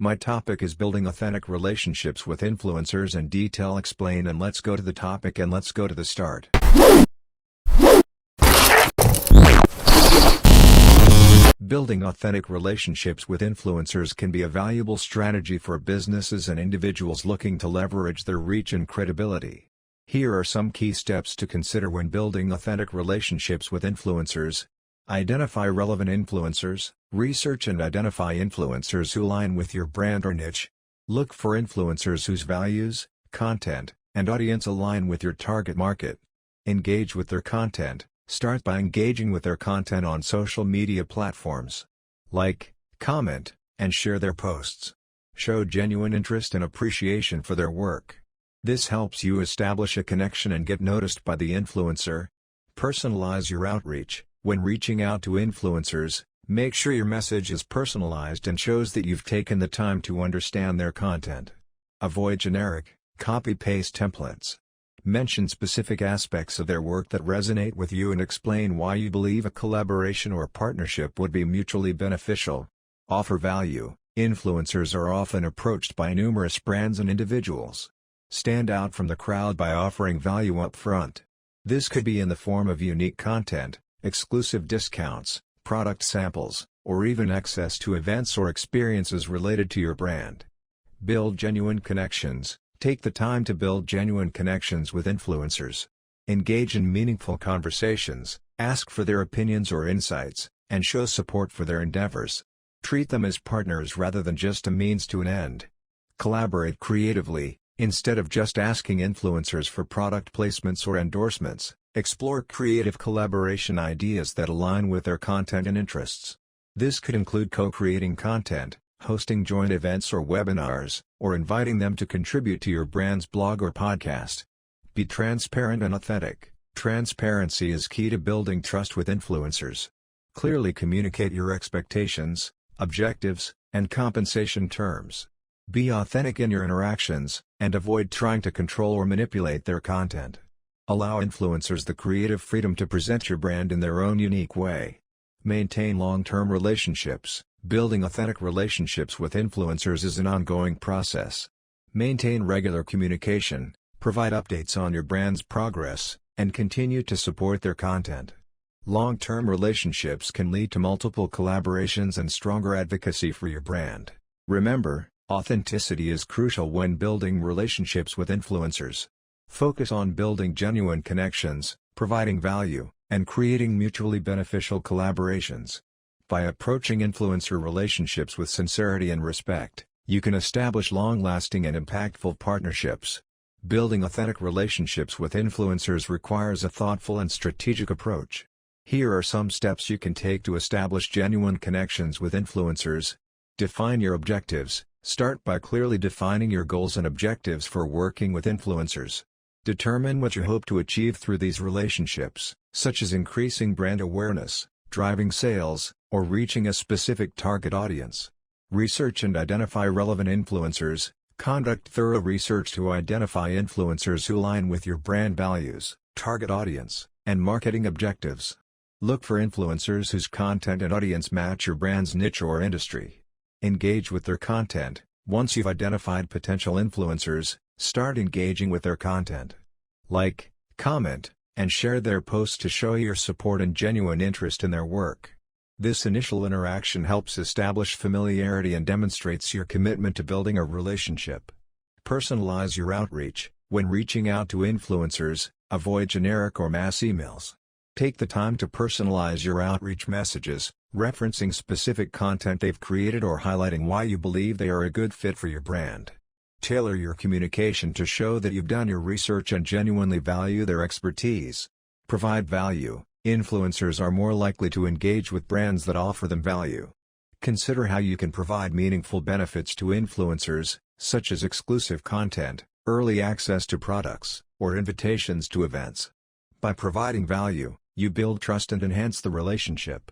My topic is building authentic relationships with influencers in detail explain, and let's go to the topic and let's go to the start. Building authentic relationships with influencers can be a valuable strategy for businesses and individuals looking to leverage their reach and credibility. Here are some key steps to consider when building authentic relationships with influencers. Identify relevant influencers. Research and identify influencers who align with your brand or niche. Look for influencers whose values, content, and audience align with your target market. Engage with their content. Start by engaging with their content on social media platforms. Like, comment, and share their posts. Show genuine interest and appreciation for their work. This helps you establish a connection and get noticed by the influencer. Personalize your outreach. When reaching out to influencers, make sure your message is personalized and shows that you've taken the time to understand their content. Avoid generic, copy-paste templates. Mention specific aspects of their work that resonate with you and explain why you believe a collaboration or partnership would be mutually beneficial. Offer value. Influencers are often approached by numerous brands and individuals. Stand out from the crowd by offering value up front. This could be in the form of unique content, exclusive discounts, product samples, or even access to events or experiences related to your brand. Build genuine connections. Take the time to build genuine connections with influencers. Engage in meaningful conversations, ask for their opinions or insights, and show support for their endeavors. Treat them as partners rather than just a means to an end. Collaborate creatively. Instead of just asking influencers for product placements or endorsements, explore creative collaboration ideas that align with their content and interests. This could include co-creating content, hosting joint events or webinars, or inviting them to contribute to your brand's blog or podcast. Be transparent and authentic. Transparency is key to building trust with influencers. Clearly communicate your expectations, objectives, and compensation terms. Be authentic in your interactions, and avoid trying to control or manipulate their content. Allow influencers the creative freedom to present your brand in their own unique way. Maintain long-term relationships. Building authentic relationships with influencers is an ongoing process. Maintain regular communication, provide updates on your brand's progress, and continue to support their content. Long-term relationships can lead to multiple collaborations and stronger advocacy for your brand. Remember, authenticity is crucial when building relationships with influencers. Focus on building genuine connections, providing value, and creating mutually beneficial collaborations. By approaching influencer relationships with sincerity and respect, you can establish long-lasting and impactful partnerships. Building authentic relationships with influencers requires a thoughtful and strategic approach. Here are some steps you can take to establish genuine connections with influencers. Define your objectives. Start by clearly defining your goals and objectives for working with influencers. Determine what you hope to achieve through these relationships, such as increasing brand awareness, driving sales, or reaching a specific target audience. Research and identify relevant influencers. Conduct thorough research to identify influencers who align with your brand values, target audience, and marketing objectives. Look for influencers whose content and audience match your brand's niche or industry. Engage with their content. Once you've identified potential influencers, start engaging with their content. Like, comment, and share their posts to show your support and genuine interest in their work. This initial interaction helps establish familiarity and demonstrates your commitment to building a relationship. Personalize your outreach. When reaching out to influencers, avoid generic or mass emails. Take the time to personalize your outreach messages, referencing specific content they've created or highlighting why you believe they are a good fit for your brand. Tailor your communication to show that you've done your research and genuinely value their expertise. Provide value. Influencers are more likely to engage with brands that offer them value. Consider how you can provide meaningful benefits to influencers, such as exclusive content, early access to products, or invitations to events. By providing value, you build trust and enhance the relationship.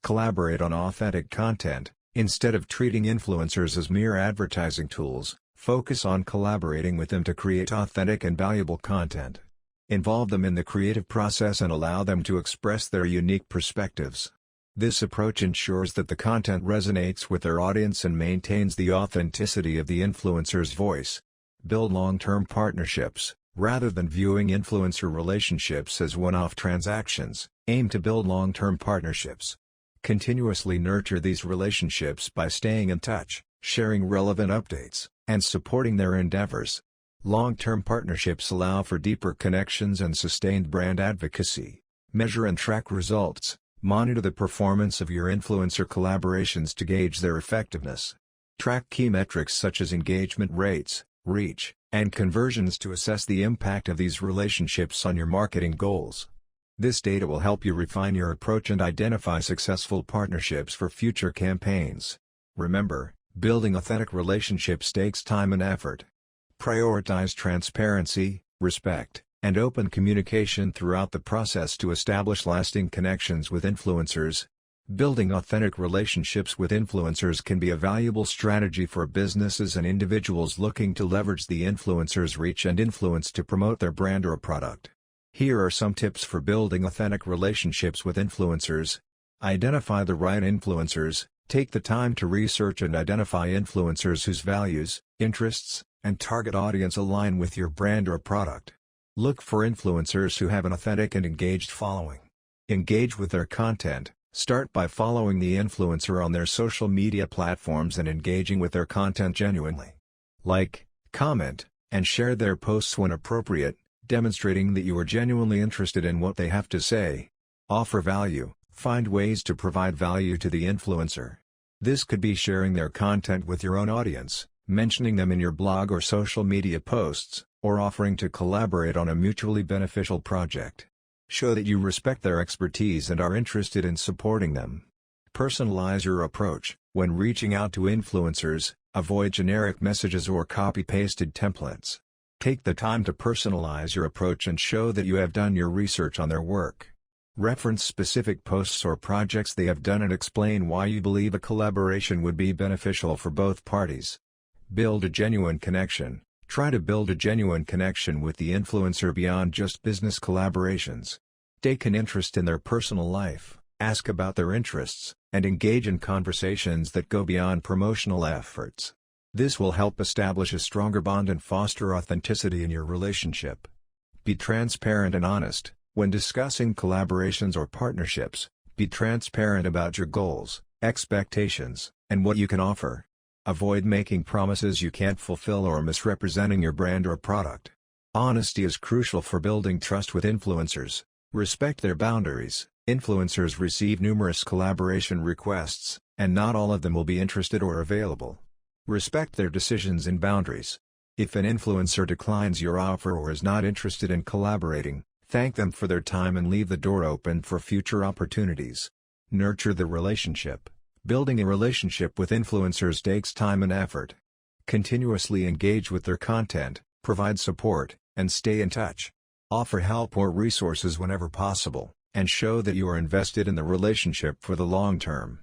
Collaborate on authentic content. Instead of treating influencers as mere advertising tools, focus on collaborating with them to create authentic and valuable content. Involve them in the creative process and allow them to express their unique perspectives. This approach ensures that the content resonates with their audience and maintains the authenticity of the influencer's voice. Build long-term partnerships. Rather than viewing influencer relationships as one-off transactions, aim to build long-term partnerships. Continuously nurture these relationships by staying in touch, sharing relevant updates, and supporting their endeavors. Long-term partnerships allow for deeper connections and sustained brand advocacy. Measure and track results. Monitor the performance of your influencer collaborations to gauge their effectiveness. Track key metrics such as engagement rates, reach, and conversions to assess the impact of these relationships on your marketing goals. This data will help you refine your approach and identify successful partnerships for future campaigns. Remember, building authentic relationships takes time and effort. Prioritize transparency, respect, and open communication throughout the process to establish lasting connections with influencers. Building authentic relationships with influencers can be a valuable strategy for businesses and individuals looking to leverage the influencer's reach and influence to promote their brand or product. Here are some tips for building authentic relationships with influencers. Identify the right influencers. Take the time to research and identify influencers whose values, interests, and target audience align with your brand or product. Look for influencers who have an authentic and engaged following. Engage with their content. Start by following the influencer on their social media platforms and engaging with their content genuinely. Like, comment, and share their posts when appropriate, demonstrating that you are genuinely interested in what they have to say. Offer value. Find ways to provide value to the influencer. This could be sharing their content with your own audience, mentioning them in your blog or social media posts, or offering to collaborate on a mutually beneficial project. Show that you respect their expertise and are interested in supporting them. Personalize your approach. When reaching out to influencers, avoid generic messages or copy-pasted templates. Take the time to personalize your approach and show that you have done your research on their work. Reference specific posts or projects they have done and explain why you believe a collaboration would be beneficial for both parties. Build a genuine connection. Try to build a genuine connection with the influencer beyond just business collaborations. Take an interest in their personal life, ask about their interests, and engage in conversations that go beyond promotional efforts. This will help establish a stronger bond and foster authenticity in your relationship. Be transparent and honest. When discussing collaborations or partnerships, be transparent about your goals, expectations, and what you can offer. Avoid making promises you can't fulfill or misrepresenting your brand or product. Honesty is crucial for building trust with influencers. Respect their boundaries. Influencers receive numerous collaboration requests, and not all of them will be interested or available. Respect their decisions and boundaries. If an influencer declines your offer or is not interested in collaborating, thank them for their time and leave the door open for future opportunities. Nurture the relationship. Building a relationship with influencers takes time and effort. Continuously engage with their content, provide support, and stay in touch. Offer help or resources whenever possible, and show that you are invested in the relationship for the long term.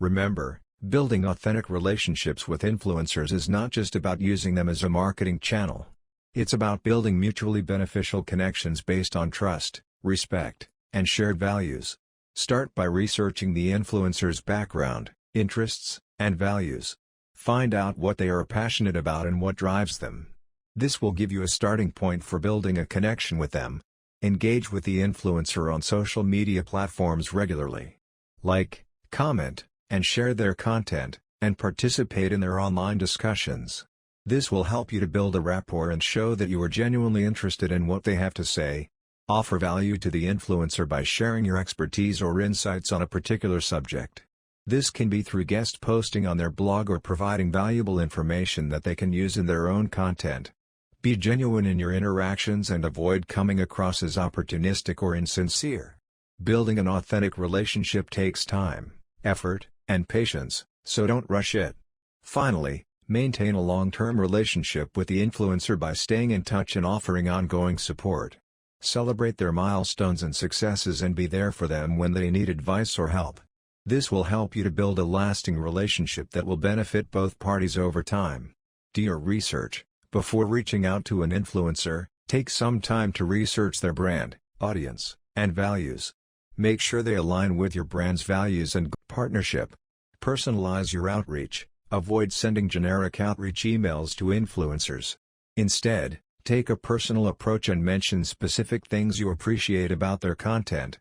Remember, building authentic relationships with influencers is not just about using them as a marketing channel. It's about building mutually beneficial connections based on trust, respect, and shared values. Start by researching the influencer's background, interests, and values. Find out what they are passionate about and what drives them. This will give you a starting point for building a connection with them. Engage with the influencer on social media platforms regularly. Like, comment, and share their content, and participate in their online discussions. This will help you to build a rapport and show that you are genuinely interested in what they have to say. Offer value to the influencer by sharing your expertise or insights on a particular subject. This can be through guest posting on their blog or providing valuable information that they can use in their own content. Be genuine in your interactions and avoid coming across as opportunistic or insincere. Building an authentic relationship takes time, effort, and patience, so don't rush it. Finally, maintain a long-term relationship with the influencer by staying in touch and offering ongoing support. Celebrate their milestones and successes and be there for them when they need advice or help. This will help you to build a lasting relationship that will benefit both parties over time. Do your research. Before reaching out to an influencer, take some time to research their brand, audience, and values. Make sure they align with your brand's values and partnership. Personalize your outreach. Avoid sending generic outreach emails to influencers. Instead, take a personal approach and mention specific things you appreciate about their content.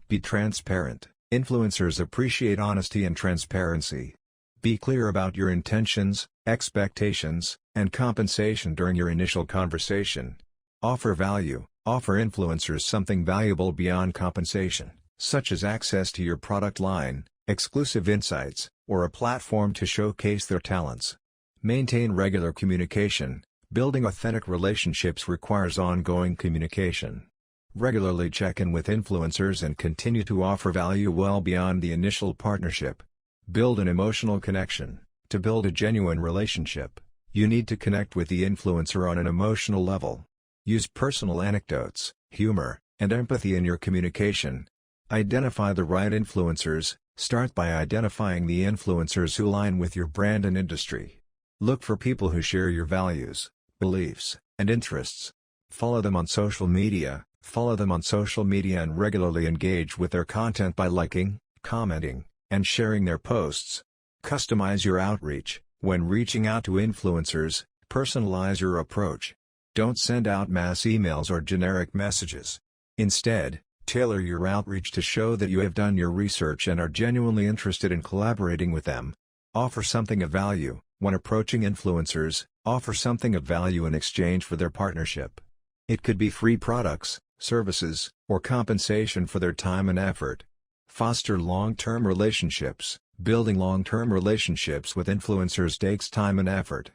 Be transparent. Influencers appreciate honesty and transparency. Be clear about your intentions, expectations, and compensation during your initial conversation. Offer value. Offer influencers something valuable beyond compensation, such as access to your product line, exclusive insights, or a platform to showcase their talents. Maintain regular communication. Building authentic relationships requires ongoing communication. Regularly check in with influencers and continue to offer value well beyond the initial partnership. Build an emotional connection. To build a genuine relationship, you need to connect with the influencer on an emotional level. Use personal anecdotes, humor, and empathy in your communication. Identify the right influencers. Start by identifying the influencers who align with your brand and industry. Look for people who share your values, beliefs, and interests. Follow them on social media. And regularly engage with their content by liking, commenting, and sharing their posts. Customize your outreach. When reaching out to influencers, personalize your approach. Don't send out mass emails or generic messages. Instead, tailor your outreach to show that you have done your research and are genuinely interested in collaborating with them. Offer something of value. When approaching influencers, offer something of value in exchange for their partnership. It could be free products, services, or compensation for their time and effort. Foster long-term relationships. Building long-term relationships with influencers takes time and effort.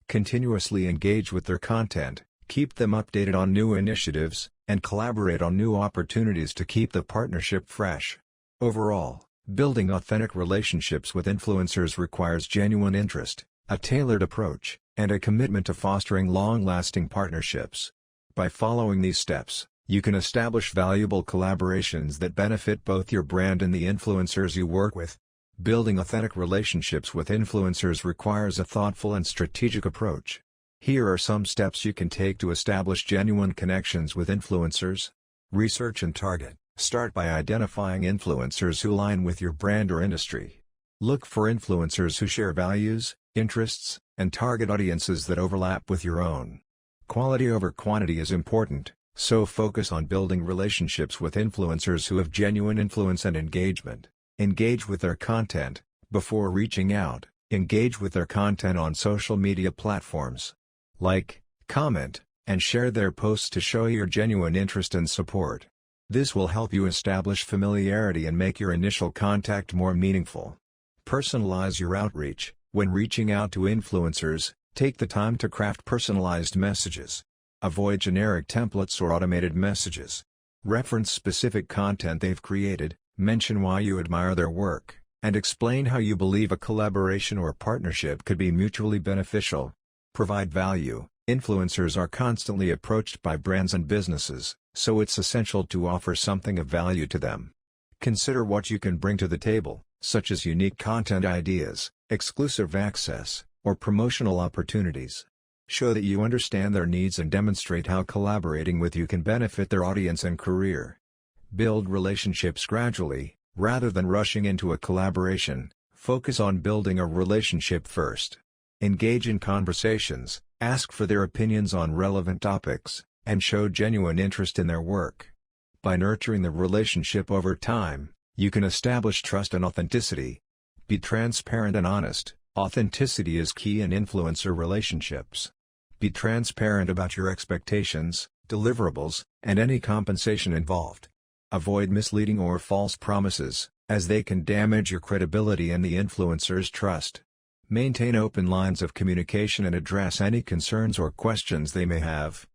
Continuously engage with their content, keep them updated on new initiatives, and collaborate on new opportunities to keep the partnership fresh. Overall, building authentic relationships with influencers requires genuine interest, a tailored approach, and a commitment to fostering long-lasting partnerships. By following these steps, you can establish valuable collaborations that benefit both your brand and the influencers you work with. Building authentic relationships with influencers requires a thoughtful and strategic approach. Here are some steps you can take to establish genuine connections with influencers. Research and target. Start by identifying influencers who align with your brand or industry. Look for influencers who share values, interests, and target audiences that overlap with your own. Quality over quantity is important, so focus on building relationships with influencers who have genuine influence and engagement. Engage with their content. Before reaching out, engage with their content on social media platforms. Like, comment, and share their posts to show your genuine interest and support. This will help you establish familiarity and make your initial contact more meaningful. Personalize your outreach. When reaching out to influencers, take the time to craft personalized messages. Avoid generic templates or automated messages. Reference specific content they've created, mention why you admire their work, and explain how you believe a collaboration or partnership could be mutually beneficial. Provide value. Influencers are constantly approached by brands and businesses, so it's essential to offer something of value to them. Consider what you can bring to the table, such as unique content ideas, exclusive access, or promotional opportunities. Show that you understand their needs and demonstrate how collaborating with you can benefit their audience and career. Build relationships gradually, rather than rushing into a collaboration. Focus on building a relationship first. Engage in conversations, ask for their opinions on relevant topics, and show genuine interest in their work. By nurturing the relationship over time, you can establish trust and authenticity. Be transparent and honest. Authenticity is key in influencer relationships. Be transparent about your expectations, deliverables, and any compensation involved. Avoid misleading or false promises, as they can damage your credibility and the influencer's trust. Maintain open lines of communication and address any concerns or questions they may have.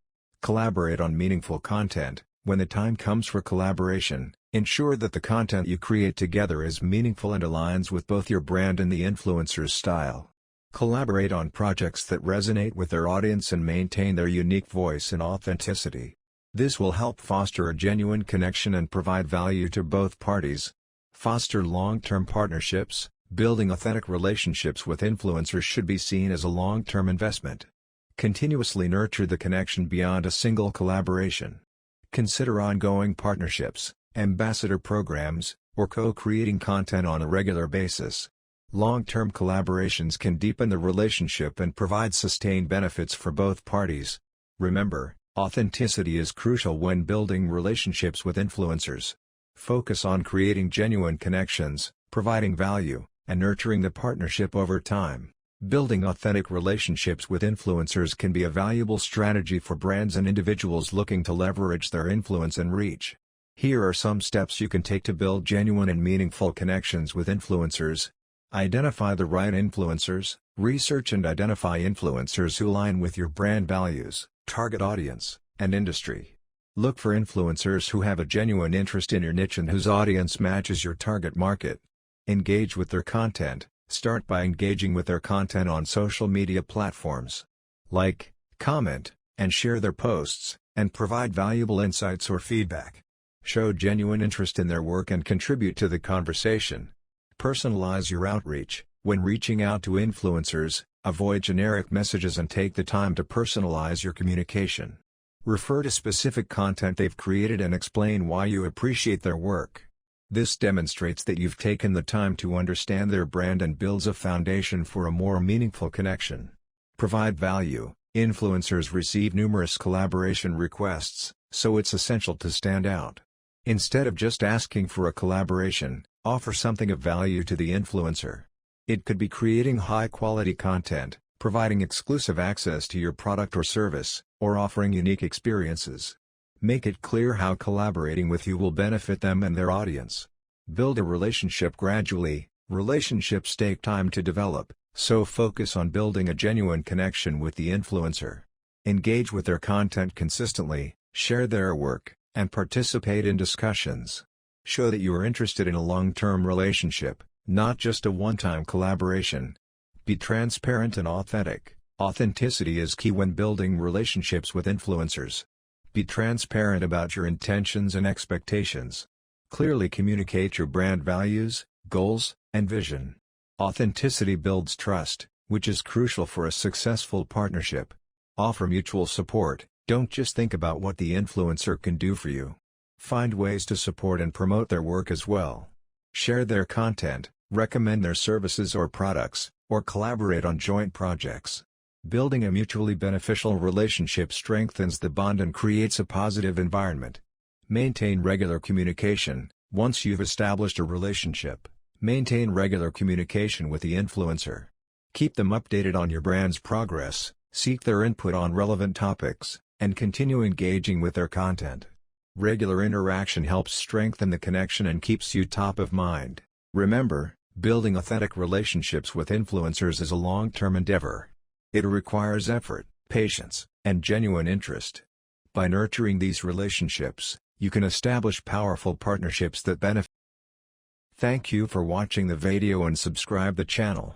Collaborate on meaningful content. When the time comes for collaboration, ensure that the content you create together is meaningful and aligns with both your brand and the influencer's style. Collaborate on projects that resonate with their audience and maintain their unique voice and authenticity. This will help foster a genuine connection and provide value to both parties. Foster long-term partnerships. Building authentic relationships with influencers should be seen as a long-term investment. Continuously nurture the connection beyond a single collaboration. Consider ongoing partnerships. ambassador programs, or co-creating content on a regular basis. Long-term collaborations can deepen the relationship and provide sustained benefits for both parties. Remember, authenticity is crucial when building relationships with influencers. Focus on creating genuine connections, providing value, and nurturing the partnership over time. Building authentic relationships with influencers can be a valuable strategy for brands and individuals looking to leverage their influence and reach. Here are some steps you can take to build genuine and meaningful connections with influencers. Identify the right influencers. Research and identify influencers who align with your brand values, target audience, and industry. Look for influencers who have a genuine interest in your niche and whose audience matches your target market. Engage with their content. Start by engaging with their content on social media platforms. Like, comment, and share their posts, and provide valuable insights or feedback. Show genuine interest in their work and contribute to the conversation. Personalize your outreach. When reaching out to influencers, avoid generic messages and take the time to personalize your communication. Refer to specific content they've created and explain why you appreciate their work. This demonstrates that you've taken the time to understand their brand and builds a foundation for a more meaningful connection. Provide value. Influencers receive numerous collaboration requests, so it's essential to stand out. Instead of just asking for a collaboration, offer something of value to the influencer. It could be creating high-quality content, providing exclusive access to your product or service, or offering unique experiences. Make it clear how collaborating with you will benefit them and their audience. Build a relationship gradually. Relationships take time to develop, so focus on building a genuine connection with the influencer. Engage with their content consistently, share their work, and participate in discussions. Show that you are interested in a long-term relationship, not just a one-time collaboration. Be transparent and authentic. Authenticity is key when building relationships with influencers. Be transparent about your intentions and expectations. Clearly communicate your brand values, goals, and vision. Authenticity builds trust, which is crucial for a successful partnership. Offer mutual support. Don't just think about what the influencer can do for you. Find ways to support and promote their work as well. Share their content, recommend their services or products, or collaborate on joint projects. Building a mutually beneficial relationship strengthens the bond and creates a positive environment. Maintain regular communication. Once you've established a relationship, maintain regular communication with the influencer. Keep them updated on your brand's progress, seek their input on relevant topics, and continue engaging with their content. Regular interaction helps strengthen the connection and keeps you top of mind. Remember, building authentic relationships with influencers is a long-term endeavor. It requires effort, patience, and genuine interest. By nurturing these relationships, you can establish powerful partnerships that benefit. Thank you for watching the video and subscribe the channel.